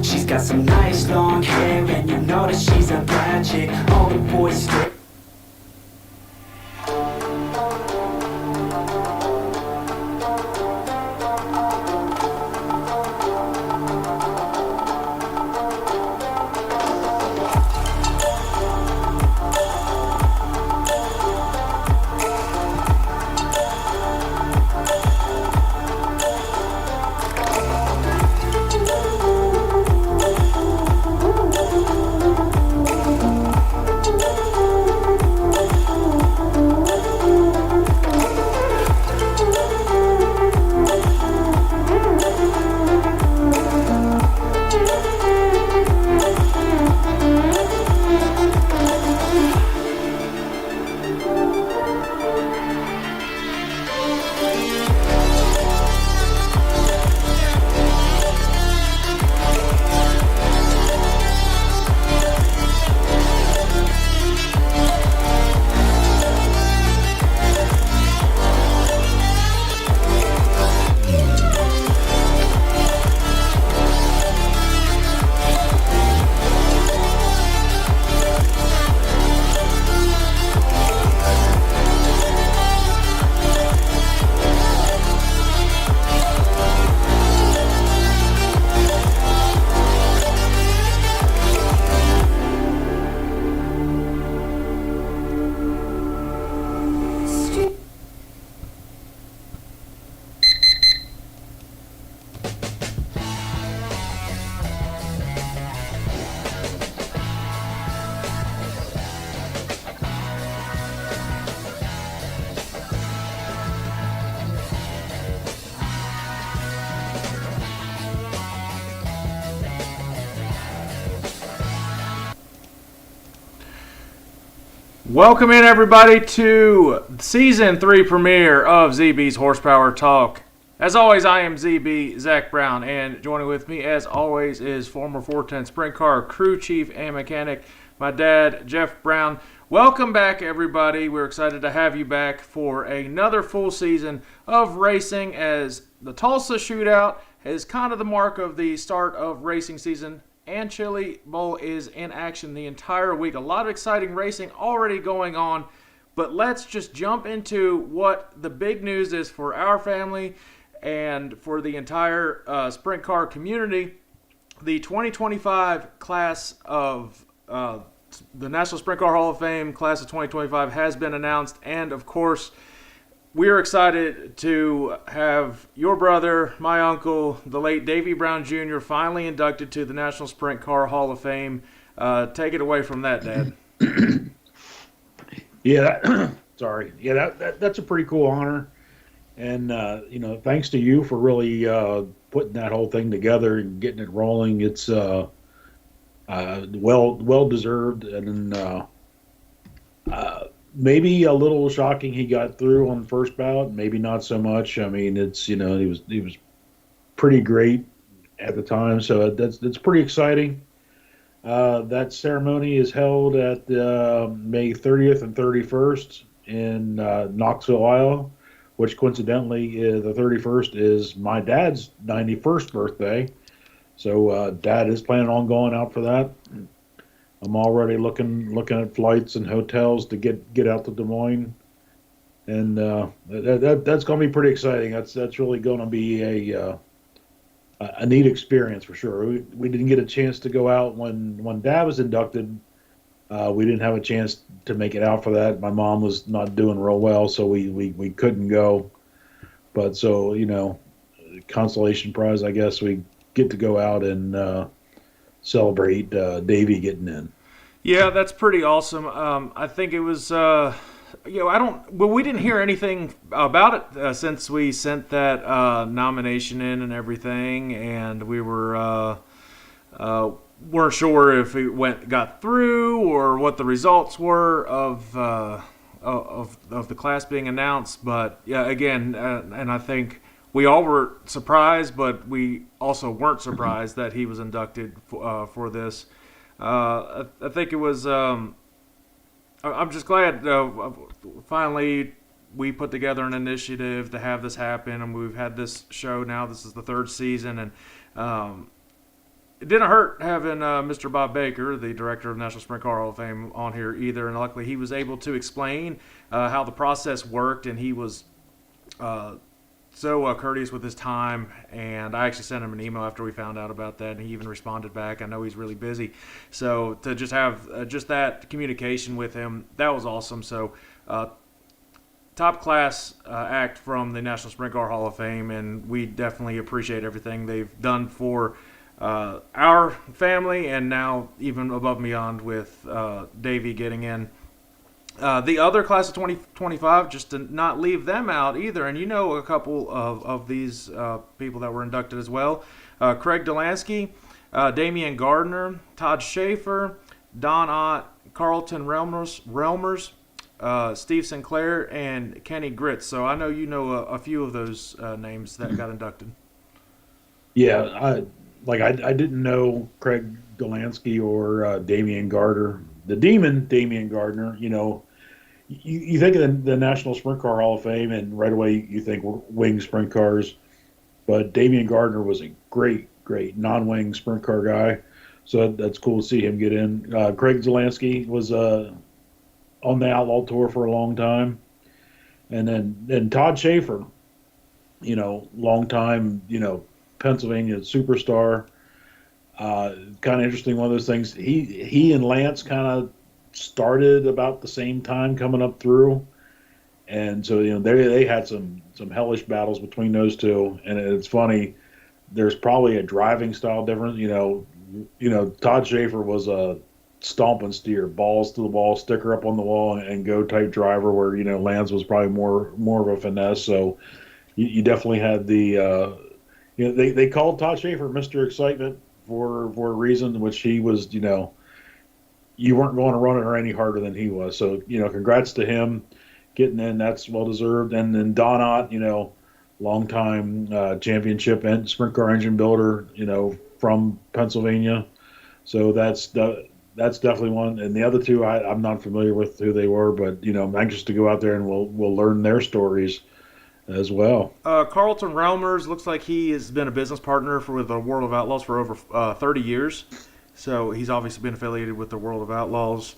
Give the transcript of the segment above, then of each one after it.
She's got some nice long hair, and you know that she's a bad chick. All the boys stare. Welcome in, everybody, to Season 3 premiere of ZB's Horsepower Talk. As always, I am ZB, Zach Brown, and joining with me, as always, is former 410 Sprint Car crew chief and mechanic, my dad, Jeff Brown. Welcome back, everybody. We're excited to have you back for another full season of racing, as the Tulsa Shootout is kind of the mark of the start of racing season. And Chili Bowl is in action the entire week. A lot of exciting racing already going on. But let's just jump into what the big news is for our family and for the entire sprint car community. The 2025 class of the National Sprint Car Hall of Fame class of 2025 has been announced. And, of course, we're excited to have your brother, my uncle, the late Davey Brown Jr., finally inducted to the National Sprint Car Hall of Fame. Take it away from that, Dad. Sorry. Yeah, that's a pretty cool honor. And, thanks to you for really putting that whole thing together and getting it rolling. It's well-deserved. And maybe a little shocking he got through on the first bout. Maybe not so much. I mean, he was pretty great at the time, so that's pretty exciting. That ceremony is held at May 30th and 31st in Knoxville, Iowa, which coincidentally the 31st is my dad's 91st birthday. So Dad is planning on going out for that. I'm already looking at flights and hotels to get out to Des Moines, and that's going to be pretty exciting. That's really going to be a neat experience for sure. We didn't get a chance to go out when Dad was inducted. We didn't have a chance to make it out for that. My mom was not doing real well, so we couldn't go. But so consolation prize, I guess we get to go out and celebrate Davey getting in. Yeah, that's pretty awesome. I think it was, we didn't hear anything about it since we sent that nomination in and everything, and we weren't sure if it got through or what the results were of the class being announced. But yeah, again, and I think we all were surprised, but we also weren't surprised that he was inducted for this. I think it was. I'm just glad finally we put together an initiative to have this happen, and we've had this show now. This is the third season, and it didn't hurt having Mr. Bob Baker, the director of National Sprint Car Hall of Fame, on here either. And luckily, he was able to explain how the process worked, and he was so courteous with his time. And I actually sent him an email after we found out about that, and he even responded back. I know he's really busy, so to just have just that communication with him, that was awesome. So. Top class act from the National Sprint Car Hall of Fame, and we definitely appreciate everything they've done for our family, and now even above and beyond with Davey getting in. The other class of 2025, just to not leave them out either, and you know a couple of these people that were inducted as well. Craig Delansky, Damian Gardner, Todd Schaefer, Don Ott, Carlton Relmers, Steve Sinclair, and Kenny Gritz. So I know you know a few of those names that got inducted. Yeah, I didn't know Craig Delansky or Damian Gardner. The Demon, Damian Gardner, you think of the National Sprint Car Hall of Fame, and right away you think wing sprint cars. But Damian Gardner was a great non-wing sprint car guy. So that's cool to see him get in. Craig Delansky was on the Outlaw Tour for a long time. And then Todd Schaefer, long time, Pennsylvania superstar. Kind of interesting, one of those things. He and Lance kind of started about the same time coming up through. And so, they had some hellish battles between those two. And it's funny, there's probably a driving style difference. Todd Schaefer was a stomp and steer, balls to the wall, sticker up on the wall, and go type driver, where Lance was probably more of a finesse. So you definitely had the they called Todd Schaefer Mr. Excitement for a reason, which he was. You weren't going to run it or any harder than he was. So congrats to him getting in. That's well deserved. And then Don Ott, longtime championship and sprint car engine builder, from Pennsylvania. So that's definitely one. And the other two, I'm not familiar with who they were, but I'm anxious to go out there and we'll learn their stories as well. Carlton Relmers looks like he has been a business partner with the World of Outlaws for over 30 years. So he's obviously been affiliated with the World of Outlaws.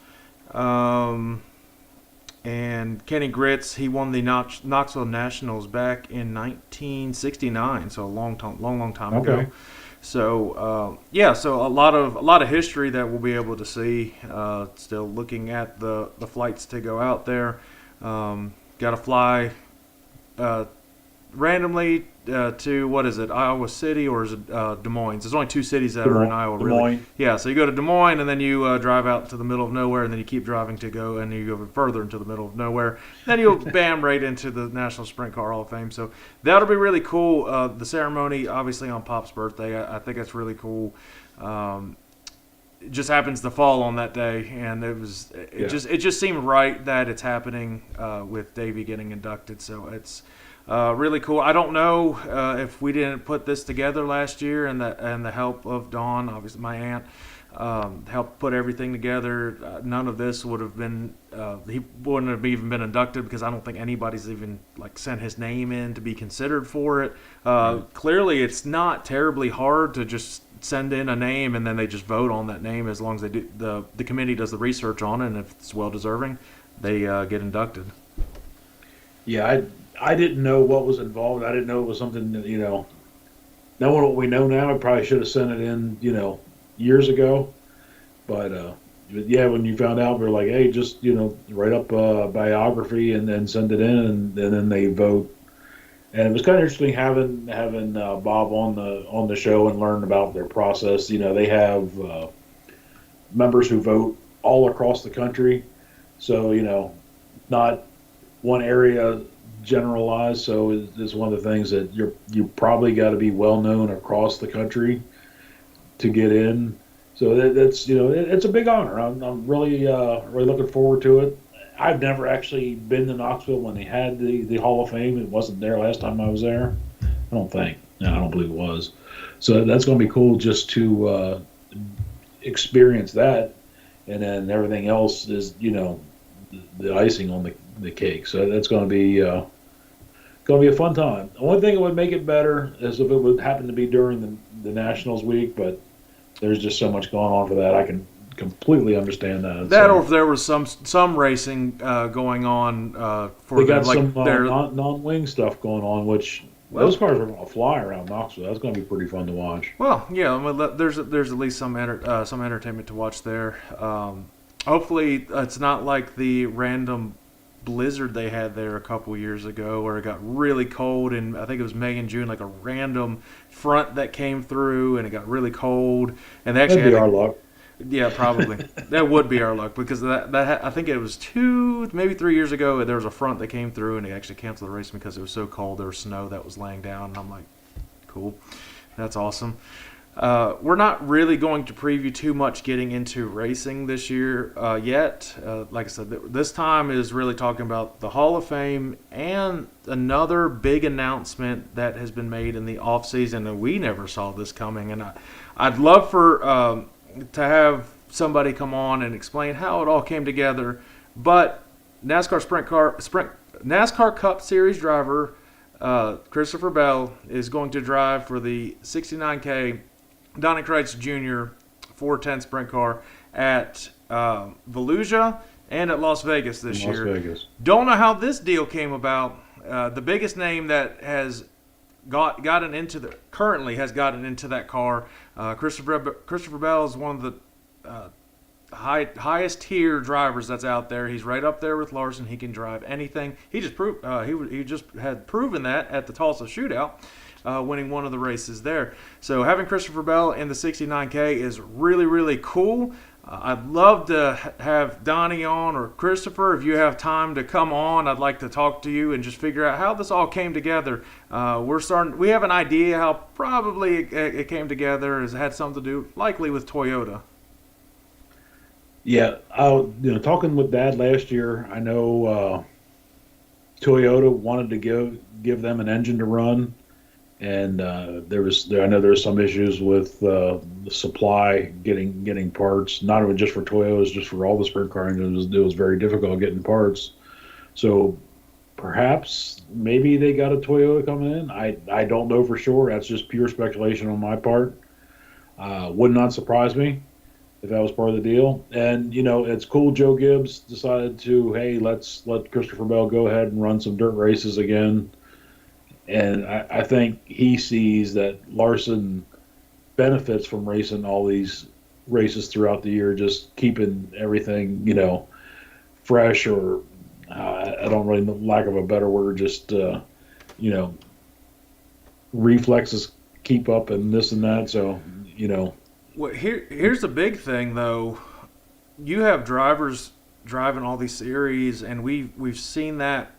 And Kenny Gritz, he won the Knoxville Nationals back in 1969, so a long time ago. So so a lot of history that we'll be able to see. Still looking at the flights to go out there. Got to fly randomly to, what is it, Iowa City, or is it Des Moines? There's only two cities that are in Iowa, really. Des Moines. Yeah, so you go to Des Moines, and then you drive out to the middle of nowhere, and then you keep driving to go, and you go further into the middle of nowhere. Then you'll bam right into the National Sprint Car Hall of Fame. So that'll be really cool. The ceremony, obviously on Pop's birthday, I think that's really cool. It just happens to fall on that day, and it just seemed right that it's happening with Davey getting inducted. So it's really cool. I don't know if we didn't put this together last year, and the help of Dawn, obviously my aunt, helped put everything together. None of this would have been. He wouldn't have even been inducted, because I don't think anybody's even sent his name in to be considered for it. Clearly, it's not terribly hard to just send in a name, and then they just vote on that name, as long as they do. The committee does the research on it, and if it's well deserving, they get inducted. Yeah, I didn't know what was involved. I didn't know it was something that, knowing what we know now, I probably should have sent it in, years ago. But when you found out, we were like, hey, just, write up a biography and then send it in, and then they vote. And it was kind of interesting having Bob on the show and learn about their process. They have members who vote all across the country. So, not one area generalized, so it's one of the things that you probably got to be well known across the country to get in. So that's it's a big honor. I'm really looking forward to it. I've never actually been to Knoxville when they had the Hall of Fame. It wasn't there last time I was there. I don't think. No, I don't believe it was. So that's going to be cool just to experience that, and then everything else is the icing on the cake. So that's going to be a fun time. The only thing that would make it better is if it would happen to be during the Nationals week, but there's just so much going on for that. I can completely understand that. That, So, or if there was some racing going on for they got them, like some their non-wing stuff going on, which those cars are going to fly around Knoxville. That's going to be pretty fun to watch. well, yeah. I mean, there's at least some some entertainment to watch there. Hopefully, it's not like the random blizzard they had there a couple years ago, where it got really cold, and I think it was May and June, like a random front that came through, and it got really cold, and they actually That'd be had our to, luck. yeah, probably that would be our luck because I think it was 2 maybe 3 years ago there was a front that came through and they actually canceled the race because it was so cold. There was snow that was laying down, and I'm like, cool, that's awesome. We're not really going to preview too much getting into racing this year yet. Like I said, this time is really talking about the Hall of Fame and another big announcement that has been made in the off season, and we never saw this coming. And I'd love for to have somebody come on and explain how it all came together. But NASCAR Cup Series driver Christopher Bell is going to drive for the 69K Donnie Kreitz Jr. 410 sprint car at Volusia and at Las Vegas this year. Las Vegas. Don't know how this deal came about. The biggest name that has currently has gotten into that car, Christopher Bell is one of the highest tier drivers that's out there. He's right up there with Larson. He can drive anything. He just had proven that at the Tulsa Shootout, winning one of the races there. So having Christopher Bell in the 69K is really, really cool. I'd love to have Donnie on, or Christopher, if you have time to come on. I'd like to talk to you and just figure out how this all came together. We have an idea how probably it came together. It had something to do likely with Toyota. Yeah, talking with Dad last year, I know Toyota wanted to give them an engine to run, and I know there was some issues with the supply getting parts, not even just for Toyotas, just for all the sprint car engines. It was very difficult getting parts. So perhaps maybe they got a Toyota coming in. I don't know for sure. That's just pure speculation on my part. Would not surprise me if that was part of the deal. And, it's cool Joe Gibbs decided to, hey, let's let Christopher Bell go ahead and run some dirt races again. And I think he sees that Larson benefits from racing all these races throughout the year, just keeping everything, fresh, or I don't really, lack of a better word, just, reflexes keep up and this and that. So, Well, here's the big thing, though. You have drivers driving all these series, and we've seen that.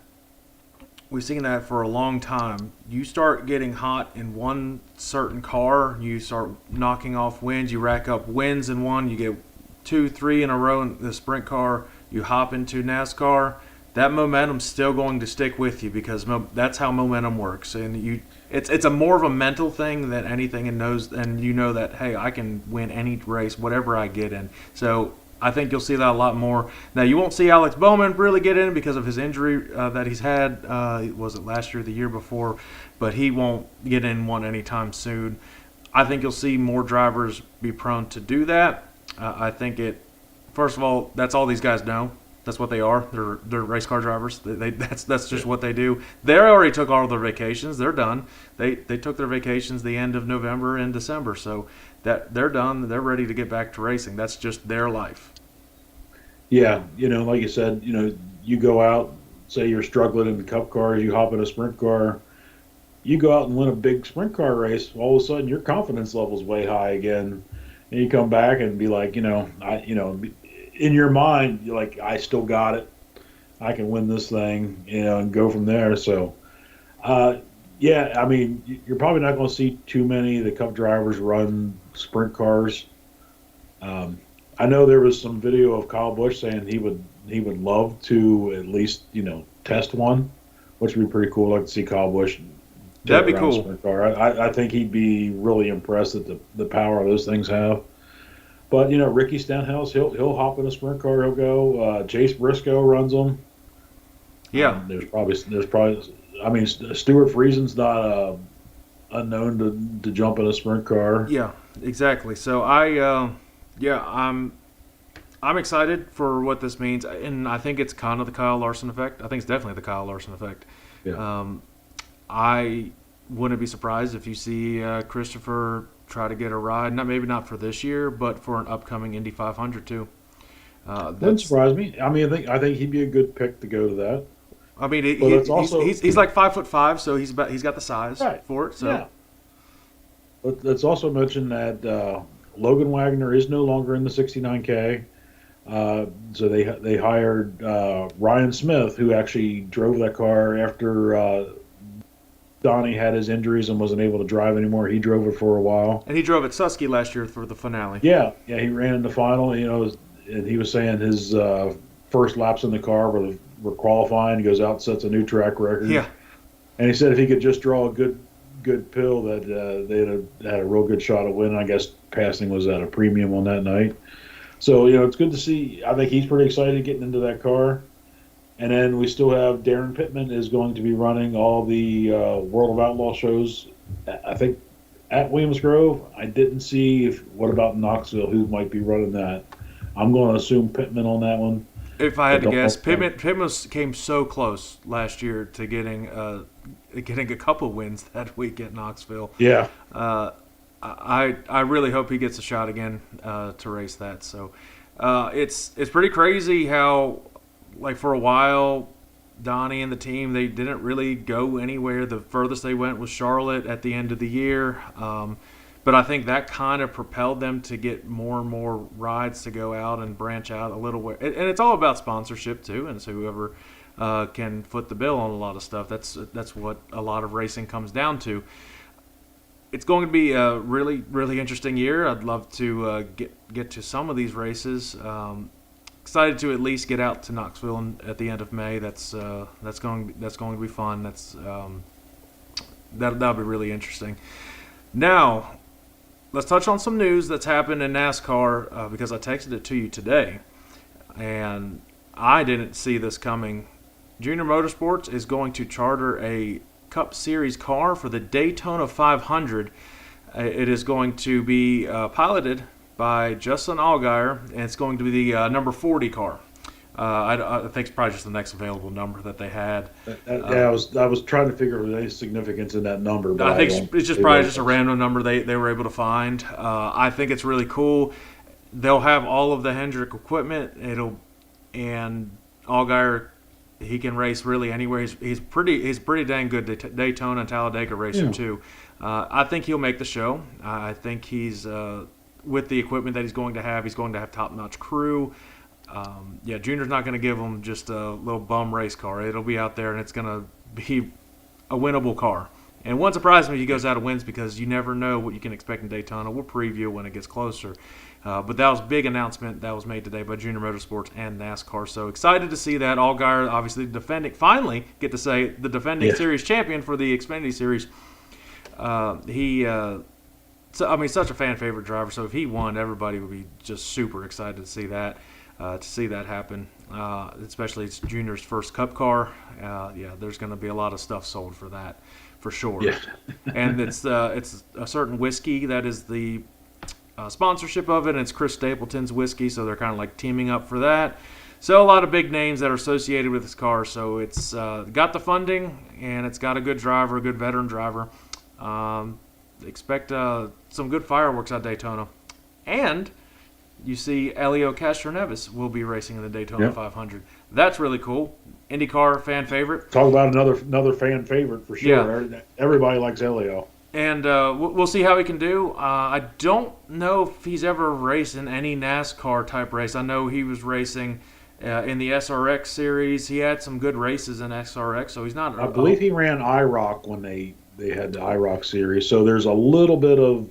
We've seen that for a long time. You start getting hot in one certain car, you start knocking off wins, you rack up wins in one, you get 2, 3 in a row in the sprint car, you hop into NASCAR. That momentum's still going to stick with you because that's how momentum works, and it's a more of a mental thing than anything, and you know that, hey, I can win any race, whatever I get in. So I think you'll see that a lot more. Now, you won't see Alex Bowman really get in because of his injury that he's had. Was it last year or the year before? But he won't get in one anytime soon. I think you'll see more drivers be prone to do that. I think first of all, that's all these guys know. That's what they are. They're race car drivers. That's just what they do. They already took all their vacations. They're done. They took their vacations the end of November and December. So that they're done. They're ready to get back to racing. That's just their life. Yeah, like you said, you go out, say you're struggling in the cup cars, you hop in a sprint car, you go out and win a big sprint car race, all of a sudden your confidence level's way high again. And you come back and be like, in your mind, you're like, I still got it. I can win this thing, and go from there. So, yeah, I mean, you're probably not going to see too many of the cup drivers run sprint cars. I know there was some video of Kyle Busch saying he would love to at least, test one, which would be pretty cool. I'd like to see Kyle Busch. That'd be cool. Sprint car. I think he'd be really impressed at the power those things have. But Ricky Stenhouse, he'll hop in a sprint car. He'll go. Chase Briscoe runs them. Yeah. There's probably. I mean, Stuart Friesen's not unknown to jump in a sprint car. Yeah. exactly. So I'm excited for what this means, and I think it's kind of the Kyle Larson effect. I think it's definitely the Kyle Larson effect. Yeah. I wouldn't be surprised if you see Christopher try to get a ride. Maybe not for this year, but for an upcoming Indy 500 too. Wouldn't surprise me. I mean, I think he'd be a good pick to go to that. I mean, But it's also he's like 5'5", so he's got the size Right. for it. So Yeah. Let's also mention that Logan Wagner is no longer in the 69K. So they hired Ryan Smith, who actually drove that car after Donnie had his injuries and wasn't able to drive anymore. He drove it for a while. and he drove at Susky last year for the finale. Yeah, he ran in the final. And he was saying his first laps in the car were qualifying. He goes out, sets a new track record. Yeah. And he said if he could just draw a good pill, that they'd have had a real good shot at winning. I guess passing was at a premium on that night. So it's good to see. I think he's pretty excited getting into that car. And then we still have Darren Pittman is going to be running all the World of Outlaw shows. I think at Williams Grove. I didn't see what about Knoxville, who might be running that. I'm going to assume Pittman on that one. If I had to Don't guess, know. Pittman came so close last year to getting a couple wins that week at Knoxville. Yeah. I really hope he gets a shot again to race that. So it's pretty crazy how, like, for a while, Donnie and the team, they didn't really go anywhere. The furthest they went was Charlotte at the end of the year. But I think that kind of propelled them to get more and more rides to go out and branch out a little way. And it's all about sponsorship too, and so whoever can foot the bill on a lot of stuff. That's what a lot of racing comes down to. It's going to be a really, really interesting year. I'd love to get to some of these races. Excited to at least get out to Knoxville at the end of May. That's going to be fun. That'll be really interesting. Now, let's touch on some news that's happened in NASCAR because I texted it to you today, and I didn't see this coming. Junior Motorsports is going to charter a Cup Series car for the Daytona 500. It is going to be piloted by Justin Allgaier, and it's going to be the number 40 car. I think it's probably just the next available number that they had. I was trying to figure out any significance in that number, but I think it's just probably just a random number they were able to find. I think it's really cool. They'll have all of the Hendrick equipment. And Allgaier, he can race really anywhere. He's pretty dang good Daytona and Talladega racer too. I think he'll make the show. I think he's with the equipment that he's going to have top-notch crew. Junior's not going to give him just a little bum race car. It'll be out there, and it's going to be a winnable car. And it won't surprise me if he goes out and wins because you never know what you can expect in Daytona. We'll preview when it gets closer. But that was a big announcement that was made today by Junior Motorsports and NASCAR. So excited to see that. Allgaier, obviously finally get to say the defending series champion for the Xfinity Series. Such a fan favorite driver. So if he won, everybody would be just super excited to see that. Happen, especially it's Junior's first Cup car. There's going to be a lot of stuff sold for that, for sure. Yeah. And it's a certain whiskey that is the sponsorship of it, and it's Chris Stapleton's whiskey, so they're kind of like teaming up for that. So a lot of big names that are associated with this car. So it's got the funding, and it's got a good driver, a good veteran driver. Expect some good fireworks at Daytona, and you see Elio Castroneves will be racing in the Daytona 500. That's really cool. IndyCar fan favorite. Talk about another fan favorite for sure. Yeah. Everybody likes Elio. And we'll see how he can do. I don't know if he's ever raced in any NASCAR type race. I know he was racing in the SRX series. He had some good races in SRX, so he's not. I believe he ran IROC when they had the IROC series. So there's a little bit of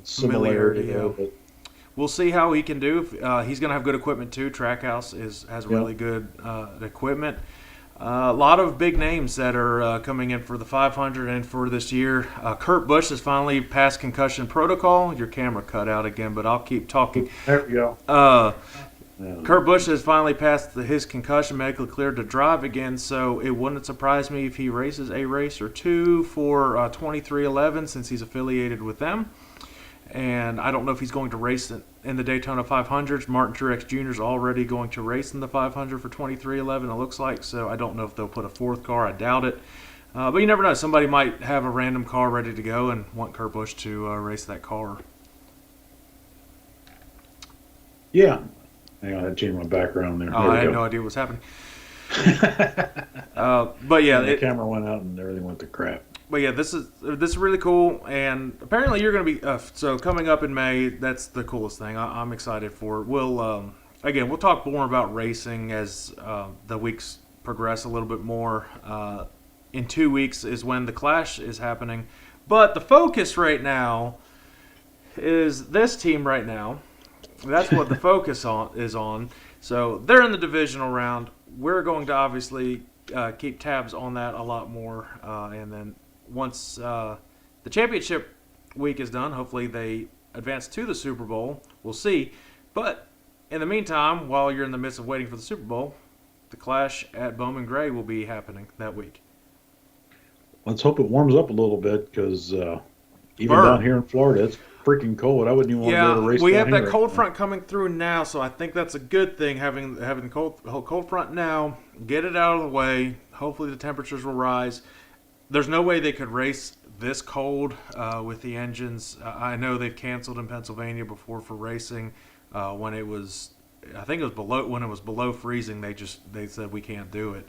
similarity there, but. We'll see how he can do. He's going to have good equipment too. Trackhouse has really good equipment. A lot of big names that are coming in for the 500 and for this year. Kurt Busch has finally passed concussion protocol. Your camera cut out again, but I'll keep talking. There we go. Kurt Busch has finally passed his concussion, medically cleared to drive again, so it wouldn't surprise me if he races a race or two for 23XI since he's affiliated with them. and I don't know if he's going to race in the Daytona 500s. Martin Truex Jr. is already going to race in the 500 for 23XI, it looks like, so I don't know if they'll put a fourth car. I doubt it. But you never know. Somebody might have a random car ready to go and want Kurt Busch to race that car. Yeah. Hang on, I changed my background there. I had no idea what was happening. But yeah, the camera went out and everything went to crap. But yeah, this is really cool, and apparently you're going to be so coming up in May. That's the coolest thing. I'm excited for it. We'll talk more about racing as the weeks progress a little bit more. In 2 weeks is when the Clash is happening, but the focus right now is this team right now. That's what the focus is on. So they're in the divisional round. We're going to obviously keep tabs on that a lot more. And then once the championship week is done, hopefully they advance to the Super Bowl. We'll see. But in the meantime, while you're in the midst of waiting for the Super Bowl, the Clash at Bowman Gray will be happening that week. Let's hope it warms up a little bit because even down here in Florida, it's freaking cold. I wouldn't even want to go to race. We have that cold front coming through now, so I think that's a good thing, having the cold front now. Get it out of the way. Hopefully the temperatures will rise. There's no way they could race this cold with the engines. I know they've canceled in Pennsylvania before for racing when it was, I think it was below freezing. They said we can't do it.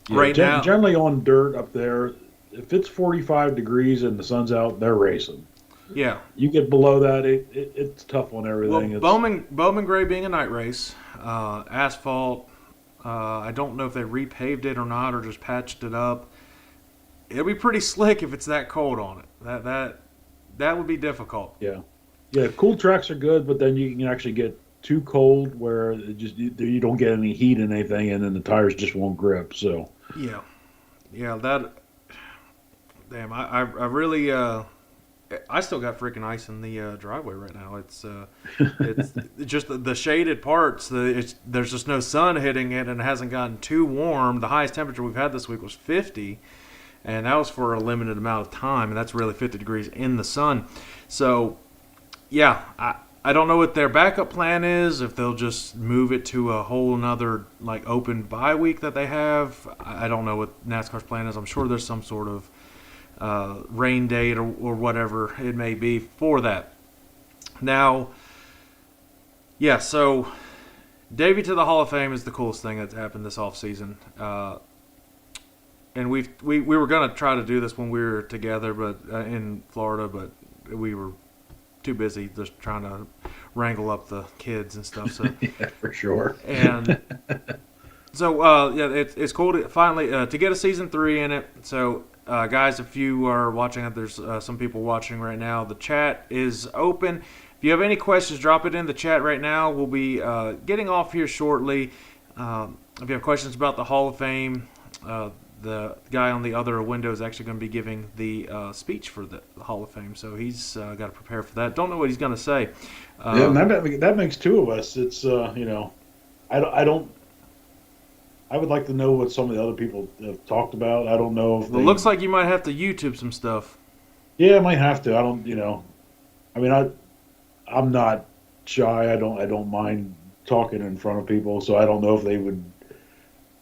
Now, generally on dirt up there, if it's 45 degrees and the sun's out, they're racing. Yeah. You get below that, it's tough on everything. Well, Bowman Gray being a night race, asphalt. I don't know if they repaved it or not, or just patched it up. It'll be pretty slick if it's that cold on it. That would be difficult. Yeah. Cool tracks are good, but then you can actually get too cold where you don't get any heat in anything, and then the tires just won't grip. So. Yeah. That. Damn, I really. I still got freaking ice in the driveway right now. It's just the shaded parts. There's just no sun hitting it, and it hasn't gotten too warm. The highest temperature we've had this week was 50, and that was for a limited amount of time, and that's really 50 degrees in the sun. So, yeah, I don't know what their backup plan is, if they'll just move it to a whole another open bye week that they have. I don't know what NASCAR's plan is. I'm sure there's some sort of rain date or whatever it may be for that. Now, yeah, so Davey to the Hall of Fame is the coolest thing that's happened this offseason. And we were going to try to do this when we were together but in Florida, but we were too busy just trying to wrangle up the kids and stuff. So yeah, for sure. And so, it's cool to finally to get a season 3 in it. So, guys, if you are watching, there's some people watching right now. The chat is open. If you have any questions, drop it in the chat right now. We'll be getting off here shortly. If you have questions about the Hall of Fame, the guy on the other window is actually going to be giving the speech for the Hall of Fame, so he's got to prepare for that. Don't know what he's going to say. Yeah, that makes two of us. It's I don't. I would like to know what some of the other people have talked about. I don't know if it looks like you might have to YouTube some stuff. Yeah, I might have to. I don't. I mean, I'm not shy. I don't mind talking in front of people. So I don't know if they would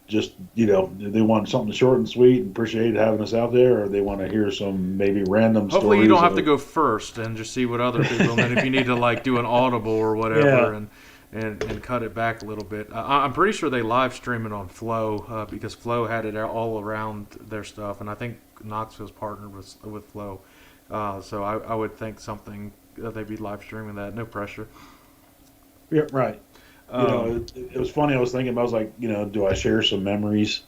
just they want something short and sweet and appreciate having us out there, or they want to hear some maybe random stories. Hopefully you don't have to go first and just see what other people. And then if you need to do an audible or whatever, and cut it back a little bit. I'm pretty sure they live stream it on Flow because Flow had it all around their stuff, and I think Knoxville's partnered with Flow. So I would think something that they'd be live streaming that. No pressure. Yeah, right. It was funny. I was thinking, I was like, do I share some memories?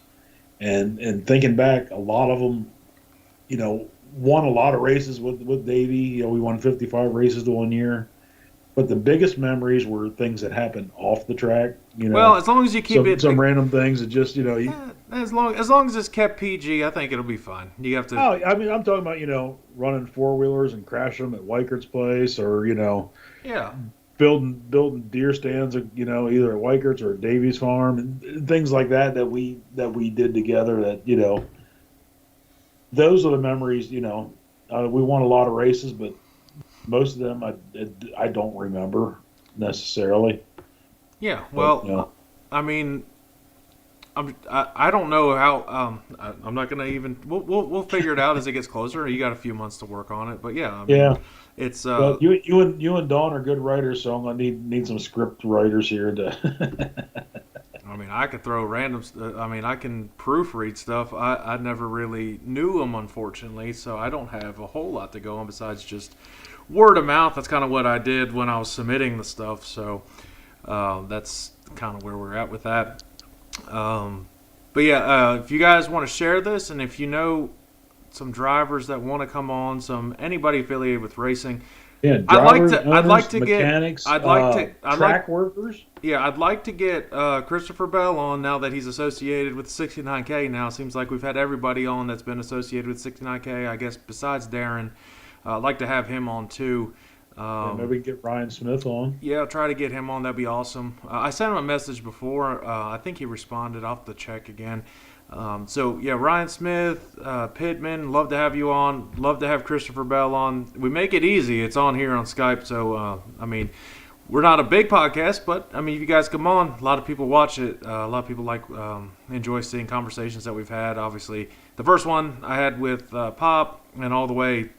And thinking back, a lot of them, won a lot of races with Davey. We won 55 races the 1 year. But the biggest memories were things that happened off the track. Well, as long as you keep some random things that just as long as it's kept PG, I think it'll be fine. You have to. Oh, I mean, I'm talking about running 4-wheelers and crashing them at Weikert's place, or yeah, building deer stands, either at Weikert's or at Davies Farm, and things like that we did together. That those are the memories. We won a lot of races, but most of them I don't remember necessarily. Yeah, But, well, I mean, I don't know how. I'm not gonna even. We'll figure it out as it gets closer. You got a few months to work on it, but yeah, I mean, yeah. it's Well, you and Dawn are good writers, so I'm gonna need some script writers here to. I mean, I could throw random. I mean, I can proofread stuff. I never really knew them, unfortunately, so I don't have a whole lot to go on besides just word of mouth. That's kind of what I did when I was submitting the stuff. So that's kind of where we're at with that. But yeah, if you guys want to share this, and if you know some drivers that want to come on, anybody affiliated with racing, Yeah, I'd like drivers, to. owners, mechanics, track I'd workers. like to get Christopher Bell on now that he's associated with 69K. Now seems like we've had everybody on that's been associated with 69K. I guess besides Darren, I'd like to have him on too. Maybe we can get Ryan Smith on. Yeah, I'll try to get him on. That'd be awesome. I sent him a message before. I think he responded. I'll have to check again. So, yeah, Ryan Smith, Pittman, love to have you on. Love to have Christopher Bell on. We make it easy. It's on here on Skype. So, I mean, we're not a big podcast, but, I mean, if you guys come on, a lot of people watch it. A lot of people enjoy seeing conversations that we've had. Obviously, the first one I had with Pop and all the way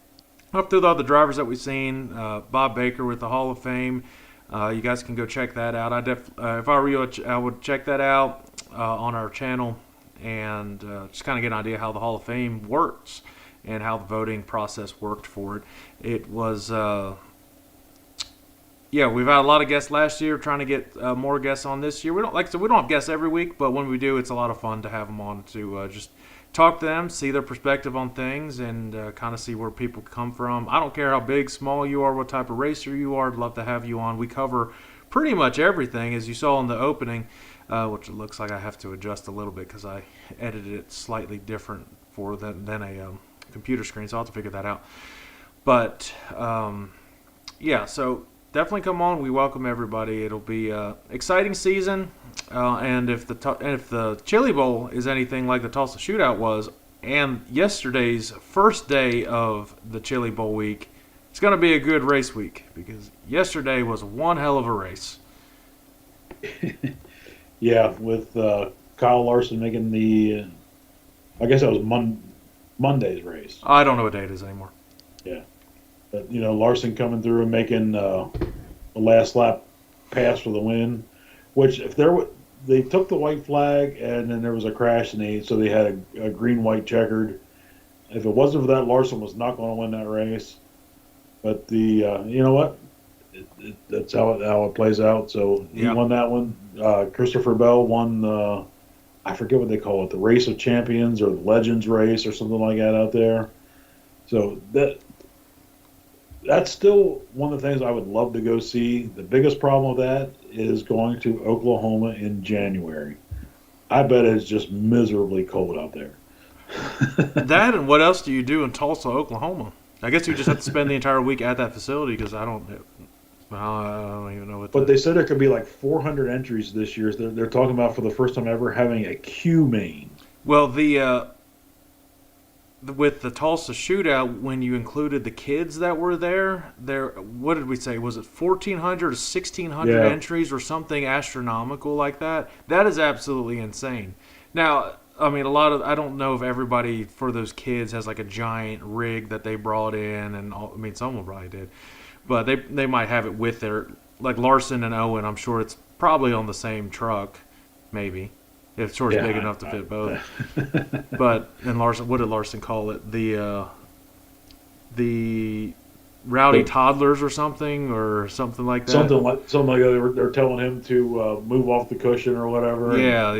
up through the other drivers that we've seen, Bob Baker with the Hall of Fame. You guys can go check that out. If I were you, I would check that out on our channel and just kind of get an idea how the Hall of Fame works and how the voting process worked for it. It was, we've had a lot of guests last year. Trying to get more guests on this year. We don't have guests every week, but when we do, it's a lot of fun to have them on to just talk to them, see their perspective on things, and kind of see where people come from. I don't care how big, small you are, what type of racer you are. I'd love to have you on. We cover pretty much everything, as you saw in the opening, which it looks like I have to adjust a little bit because I edited it slightly different than a computer screen, so I'll have to figure that out. But, so definitely come on. We welcome everybody. It'll be an exciting season. And if the Chili Bowl is anything like the Tulsa Shootout was, and yesterday's first day of the Chili Bowl week, it's going to be a good race week because yesterday was one hell of a race. Yeah, with Kyle Larson making I guess that was Monday's race. I don't know what day it is anymore. Yeah, but Larson coming through and making a last lap pass for the win. Which they took the white flag and then there was a crash and so they had a green-white checkered. If it wasn't for that, Larson was not going to win that race. But you know what? That's how it plays out. So he won that one. Christopher Bell won I forget what they call it, the Race of Champions or the Legends race or something like that out there. So that's still one of the things I would love to go see. The biggest problem with that is going to Oklahoma in January. I bet it's just miserably cold out there. That and what else do you do in Tulsa, Oklahoma? I guess you just have to spend the entire week at that facility because I don't even know what. But they said there could be like 400 entries this year. They're talking about for the first time ever having a Q main. Well, with the Tulsa Shootout, when you included the kids that were there, what did we say? Was it 1,400 or 1,600 entries or something astronomical like that? That is absolutely insane. Now, I mean, I don't know if everybody for those kids has like a giant rig that they brought in, and some of them probably did, but they might have it with their, like Larson and Owen. I'm sure it's probably on the same truck, maybe. If it's big enough to fit both. But Larson, what did Larson call it? The rowdy toddlers or something like that. Something like that. They're telling him to move off the cushion or whatever. Yeah.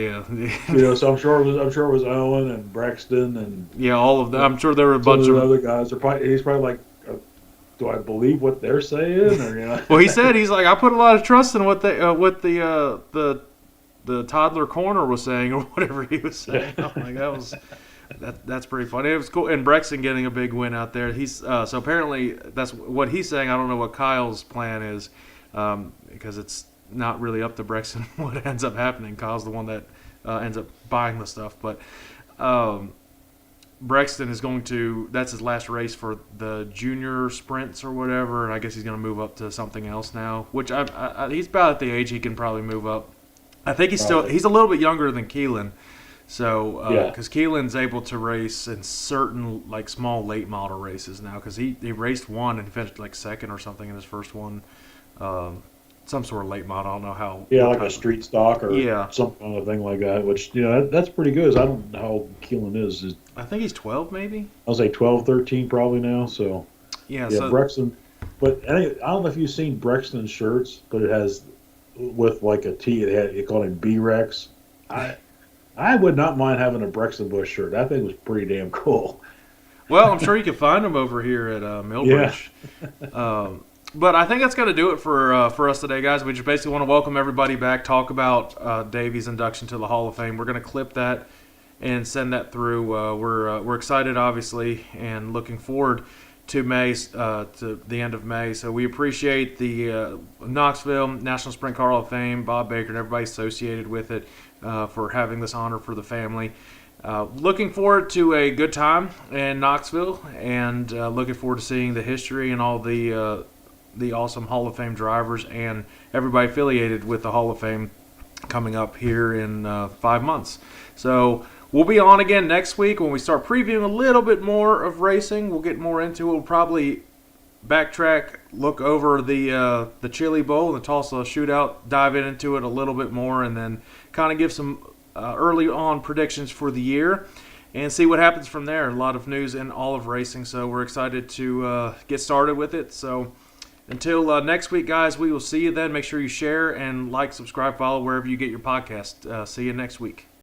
So I'm sure it was Owen and Braxton and all of them. I'm sure there were a bunch of other guys. He's probably like, do I believe what they're saying? Or Well, he's like, I put a lot of trust in what the toddler corner was saying or whatever he was saying. I'm like, that's pretty funny. It was cool. And Brexton getting a big win out there. He's so apparently that's what he's saying. I don't know what Kyle's plan is because it's not really up to Brexton what ends up happening. Kyle's the one that ends up buying the stuff. But Brexton is going to, that's his last race for the junior sprints or whatever, and I guess he's going to move up to something else now, which he's about at the age he can probably move up. I think he's a little bit younger than Keelan. So, because Keelan's able to race in certain like small late model races now, because he raced one and finished like second or something in his first one, some sort of late model. I don't know how. Yeah, like a street stock or Yeah. some kind of thing like that. Which that's pretty good. I don't know how old Keelan is. I think he's 12 maybe. I'll say 12, 13 probably now. So Yeah. yeah, So Brexton. But I don't know if you've seen Brexton shirts, but it has with like a T. It called him B-Rex. I would not mind having a Brexton Bush shirt. That thing was pretty damn cool. well, I'm sure you can find him over here at Millbridge. But I think that's going to do it for us today, guys. We just basically want to welcome everybody back, talk about Davey's induction to the Hall of Fame. We're going to clip that and send that through. We're excited, obviously, and looking forward to May, to the end of May. So we appreciate the Knoxville National Sprint Car Hall of Fame, Bob Baker, and everybody associated with it for having this honor for the family. Looking forward to a good time in Knoxville, and looking forward to seeing the history and all the awesome Hall of Fame drivers and everybody affiliated with the Hall of Fame coming up here in 5 months. So we'll be on again next week when we start previewing a little bit more of racing. We'll get more into it. We'll probably backtrack, look over the Chili Bowl and the Tulsa Shootout, dive into it a little bit more, and then kind of give some early on predictions for the year and see what happens from there. A lot of news in all of racing, so we're excited to get started with it. So until next week, guys, we will see you then. Make sure you share and like, subscribe, follow wherever you get your podcast. See you next week.